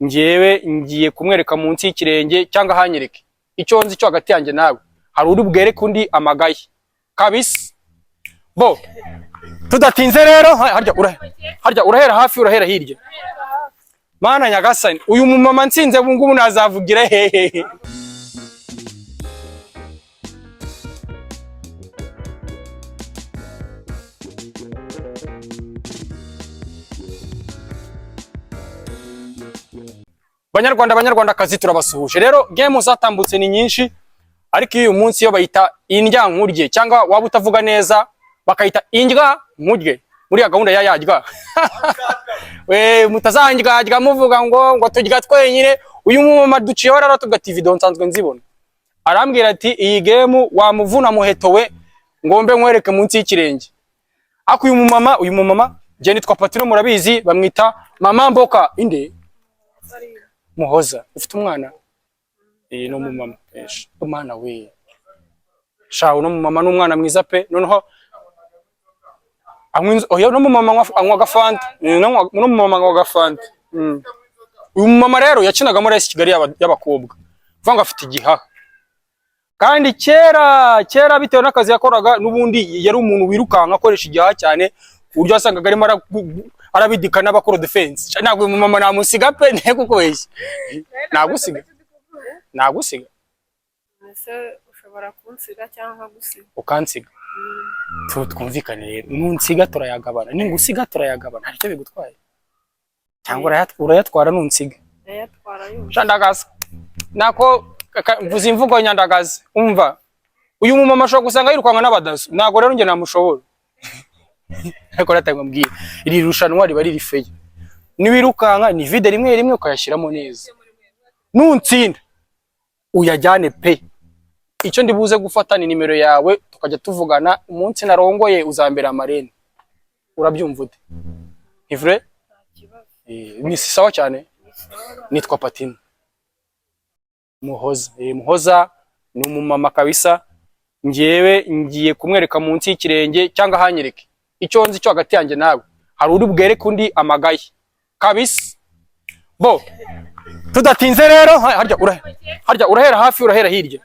njyewe ngiye kumwereka munsi y'ikirenge cyangwa hanyereke icyo nzi cyo hagati yanjye nawe hari uri bwereke undi amagaye kabisa bo tudatinze rero harya urahera hafi urahera hirya mana nyagasani uyu mumama nsinze ubu ngubu nazavugira hehehe Banyarwandakazi turabasuhuje rero game zatambutse ni nyinshi ariko uyu munsi yo bayita indya nkurye cyangwa waba utavuga neza bakayita indya nkurye muri ya gahunda ya yajya we mutazanjya muvuga ngo tujya twenyine uyu mumama duciye warara tugati video nsanzwe nzibona arambwira ati iyi game wamuvuna muheto we ngombe nkwereke munsi y'ikirenge ako uyu mumama je nitwa Patino murabizi bamwita mama mboka inde Muhoza ufite umwana no mumama umwana we shawo no mumama n'umwana mwiza pe noneho oya no mumama anywa gafanta no mumama anywa gafanta uyu mumama rero yakinaga muri Kigali y'abakobwa vanga afite igihaha kandi kera bitewe n'akazi yakoraga n'ubundi yari umuntu wirukanka akoresha igihaha cyane uryo asangaga arimo arabidika n'abakora defense ntabwo mumama namusiga pe nteko kweshye nagusiga ese ushobora kunsiga cyangwa gusiga ukansiga twumvikane rero nunsiga turayagabana ningusiga turayagabana aricyo bigutwaye cyangwa urayatwara nunsiga yatwara yo shandagaza nako mvuze imvugo nyandagaza umva uyu mumama ashobora gusanga yirukanka n'abadaso ntago rero nge namushobora ariko natangambwira iri rushanwa riba riri feye niwirukanka ni vide rimwe ukayashiramo neza nuntsinda uyajyane pe icyo ndibuze gufata ni nimero yawe tukajya tuvugana umunsi narongoye uzambera amarene urabyumva ute ni vrai ni sawa cyane nitwa Patino Muhoza ni umumama kabisa njyewe ngiye kumwereka munsi y'ikirenge cyangwa hanyereke icyo nzi cyo hagati yanjye nawe hari uri bwereke undi amagaye kabisa bo tudatinze rero harya urahera hafi urahera hirya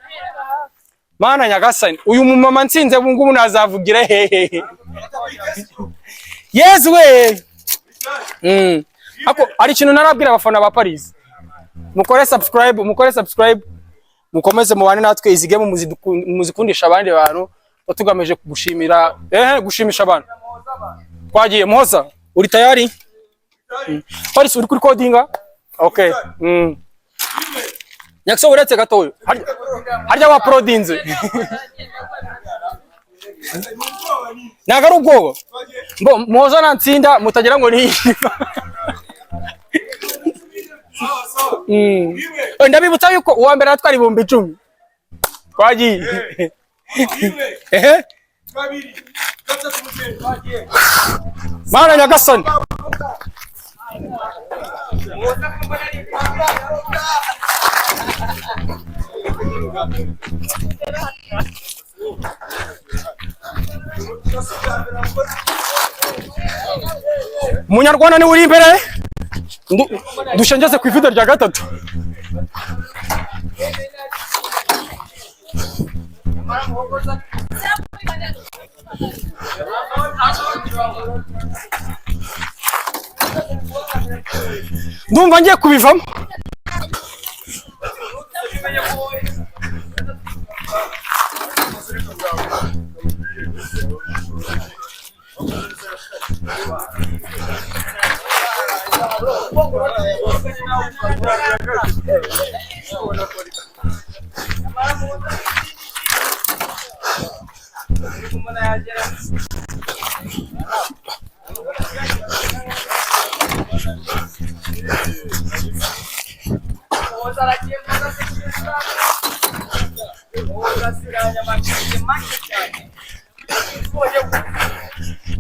mana nyagasani uyu mumama nsinze ubu ngubu nazavugira hehehe Yesu we ako ari kintu narabwira abafana ba Paris mukore subscribe mukomeze mubane natwe izi game muzikundisha abandi bantu tugamije gushimira gushimisha abantu twagiye Muhoza uri tayari Paris uri kuri codinga okay nyakso uretse gato harya wa prodinze nagaru ubwoba mbo Muhoza nantsinda mutagira ngo ni ndabibutsa yuko uwa mbere atwara 10,000 twagiye Mana nyagasani Munyarwanda ni uri imbere dushengeze ku ivido rya gatatu ndumva ngiye kubivamo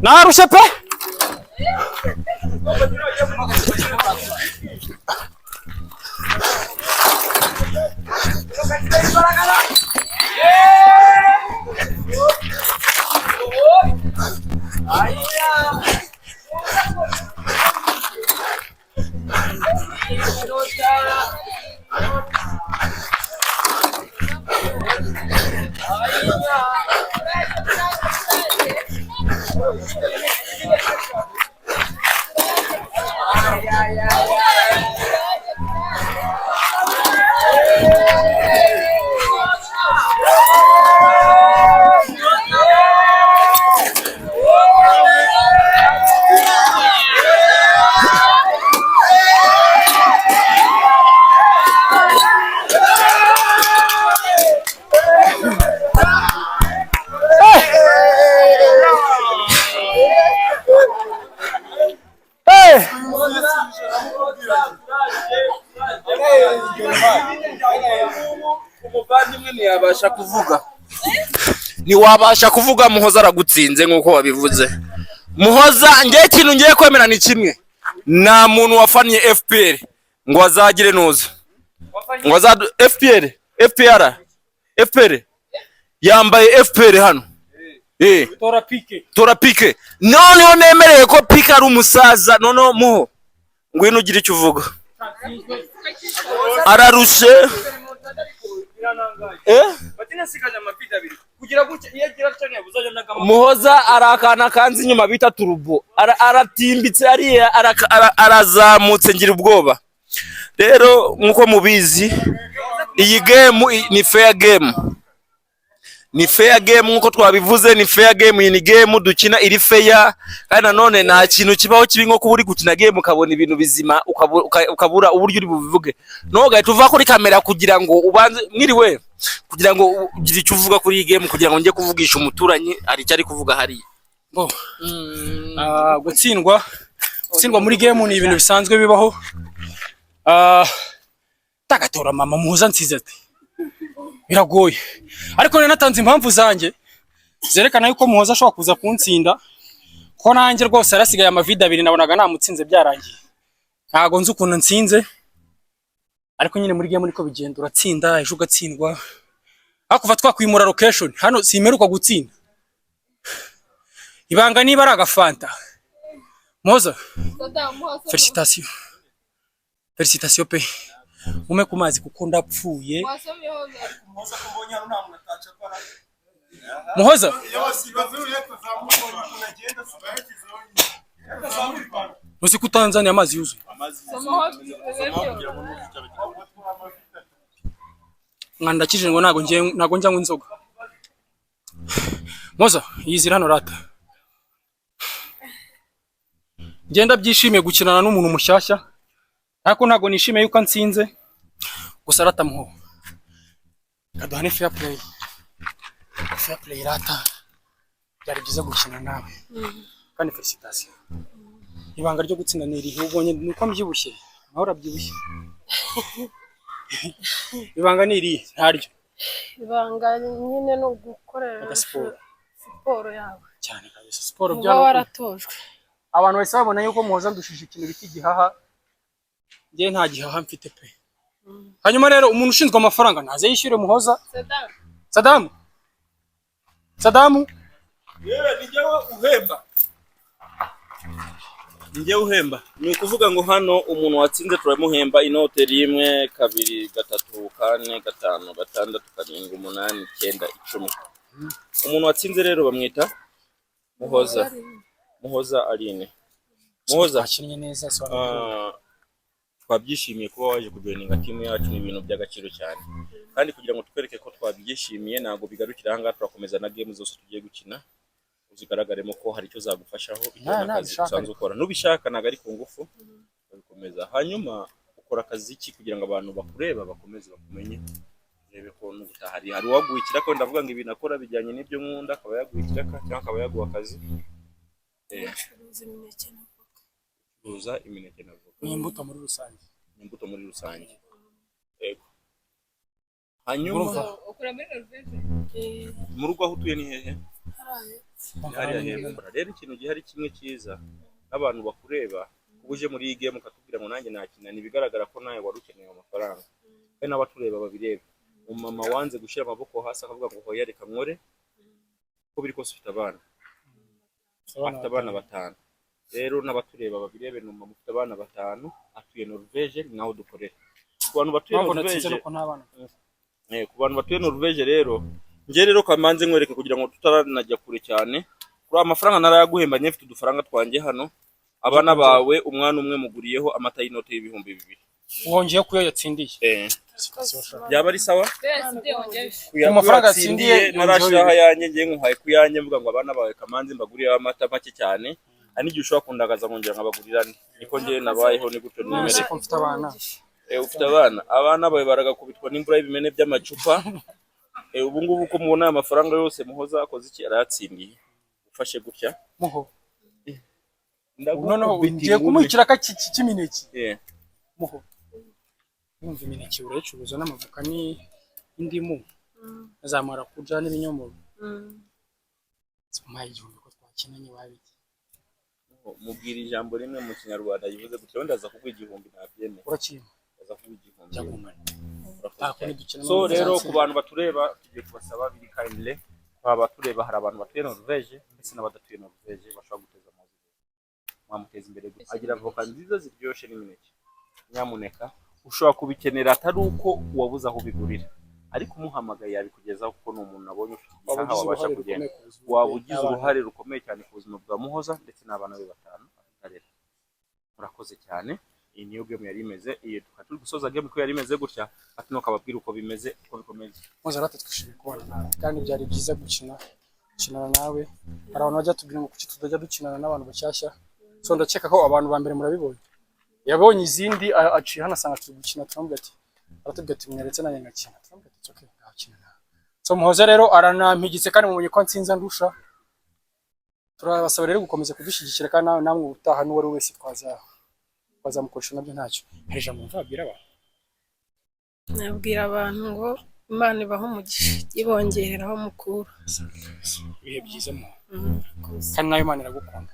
narushe pe umuvandimwe ntiyabasha kuvuga ntiwabasha kuvuga Muhoza aragutsinze nk'uko wabivuze. Muhoza ngiye ikintu ngiye kwemera ni kimwe, nta muntu wafaniye FPR ngo azagire nuza ngo azadu FPR yambaye FPR hano tora pike noneho nemereye ko pike ari umusaza noneho muho ngwino ugira icyo uvuga ararushe Muhoza arakana kanzi inyuma bita turubo aratimbitse ariya arazamutse ngira ubwoba. Rero nkuko mubizi iyi game ni fair game, ni fair game nkuko twabivuze, ni fair game. Iyi ni game dukina iri fair kandi nanone nta kintu kibaho kibi nko kuburi gukina game ukabona ibintu bizima ukabura uburyo uri bubivuge no gahita uva kuri kamera kugira ngo ubanze mwiriwe kugira ngo ugire icyo uvuga kuri iyi game kugira ngo njye kuvugisha umuturanyi ari cyari kuvuga hari gutsindwa muri game ni ibintu bisanzwe bibaho. Tagatora mama Muhoza nsize ati biragoye, ariko none natanze impamvu zanjye zerekana yuko Muhoza ashobora kuza kuntsinda, ko nanjye rwose arasigaye amavide 2 nabonaga namutsinze byarangiye. Ntago nzi ukuntu nsinze, ariko nyine muri game niko bigenda, uratsinda ejo ugatsindwa. Akuva twakwimura location hano simeruka gutsinda. Ibanga niba ari agafanta Muhoza, Felicitations pe. Ume kumazi kuko ndapfuye. Muhoza Muzi ku Tanzania amazi yuzuye. Mwandakije ngo nago njya inzoga. Muhoza yizira hano rata. Ngenda byishimiye gukinana n'umuntu mushyashya, ariko nago nishimiye yuko nsinze. Gusa rata Muho, kaduhane fair play rata. Byari byiza gukina nawe kandi felicitations. Ibanga ryo gutsinda ni irihe? Ubonye nuko mbyibushye, naho urabyibushye. Ibanga ni irihe? Ntaryo ibanga nyine no gukorera siporo yawe cyane kabisa. Siporo byaba waratojwe. Abantu bose babona yuko Muhoza ndushije ikintu biti gihaha, ngiye nta gihaha mfite pe. Hanyuma rero umuntu ushinzwe amafaranga naze yishyure Muhoza. Sadamu yewe nijye uhemba ni ukuvuga ngo hano umuntu watsinze turamuhemba inote 1 2 3 4 5 6 7 8 9 10. Umuntu watsinze rero bamwita Muhoza Aline. Muhoza akinye neza twabyishimiye kuba waje kujoininga timu yacu, ni ibintu by'agaciro cyane, kandi kugira ngo twereke ko twabyishimiye ntago bigarukira hanga, turakomeza na game zose tugiye gukina uzigaragaremo ko hari icyo zagufashaho usanzwe ukora. Nubishaka naga ari ku ngufu bikomeza, hanyuma ukora akazi ki kugira ngo abantu bakureba bakomeze bakumenye, rebe ko n'ubutahari hari waguhikira ko ndavuga ngo ibintu akora bijyanye n'ibyo nkunda, akaba yaguhikira cyangwa akaba yaguha akazi. Uza imineke navuga n'imbuto muri rusange. Yego. Hanyuma ukura muri Norvège mu rugo aho utuye ni hehe? Hariya hepfo. Rero ikintu gihari kimwe cyiza, abantu bakureba ubuje muri iyi game ukatubwira ngo nanjye nakina, ni bigaragara ko nawe wari ukeneye amafaranga, kandi n'abatureba babireba. Umama wanze gushyira amaboko hasi akavuga ngo hoya reka nkore, ko biri kose ufite abana 5. rero n'abatureba babirebe numva mufite abana 5 atuye Norvège naho dukorera ku bantu batuye Norvège ku bantu batuye Norvège rero nje rero kamanze nkwereke kugira ngo tutaranajya kure cyane kuri amafaranga narayaguhemba nyefite udufaranga twanjye hano abana bawe umwana umwe muguriyeho amata y'inote y'ibihumbi 2 wongeye kuyo yatsindiye byaba ari sawa ku mafaranga yatsindiye narashiraha yanjye ngiye nkuhaye kuyanye mvuga ngo abana bawe kamanze mbaguriye amata make cyane ani gihe ushobora kundagaza ngongera nkabagurirane niko ngiye nabayeho ni gutyo nimere ufite abana ufite abana bawe baragakubitwa n'imbura y'ibimene by'amacupa ubu ngubu ko mubona amafaranga yose muhoza akoze iki arayatsindiye ufashe gutya muho noneho ngiye kumwicira cy'imineke muho yumva imineke urayicuruza n'amavuka n'indimu azamara kuja n'ibinyomoro smaye igihumbi ko twakinanye wabiki mubwira ijambo rimwe mu kinyarwanda yivuze gutya wenda aza kuguha igihumbi nabyeme urakima aza kuguha igihumbi cyagumana so rero ku bantu batureba tugiye kubasaba biri kindly batureba hari abantu batuye Norvège ndetse n'abadatuye Norvège bashobora guteza mwamuteza imbere agira avoka nziza ziryoshe n'imineke nyamuneka ushobora kubikenera atari uko wabuze aho bigurira ariko umuhamagaye yabikugezaho kuko ni umuntu nabonye ufite igihaha wabasha kugenda waba ugize uruhare rukomeye cyane ku buzima bwa Muhoza ndetse n'abana be 5 atarera murakoze cyane iyi niyo game yari imeze iyo tukaturi gusoza game ko yari imeze gutya ati no kababwira uko bimeze uko bikomeze Muhoza rata twishimiye kubona kandi byari byiza gukinana nawe hari abantu bajya tubwira ngo kuki tudajya dukinana n'abantu bashyashya so ndakeka ko abantu ba mbere murabibonye yabonye izindi aciye hano asanga turi gukina turamubwira ati aratubwira ati mweretse nanjye ngakina turamubwira ati okay ngakina so Muhoza rero aranampigitse kandi mumenye ko nsinza ndusha turabasaba rero gukomeza kudushyigikira kandi namwe utaha n'uwari wese twazamukoresha nabyo ntacyo hari ijambo mvabwira abantu nabwira abantu ngo Imana ibaho umugisha ibongeraho mukuru ibihe byiza mu kandi nayo Imana iragukunda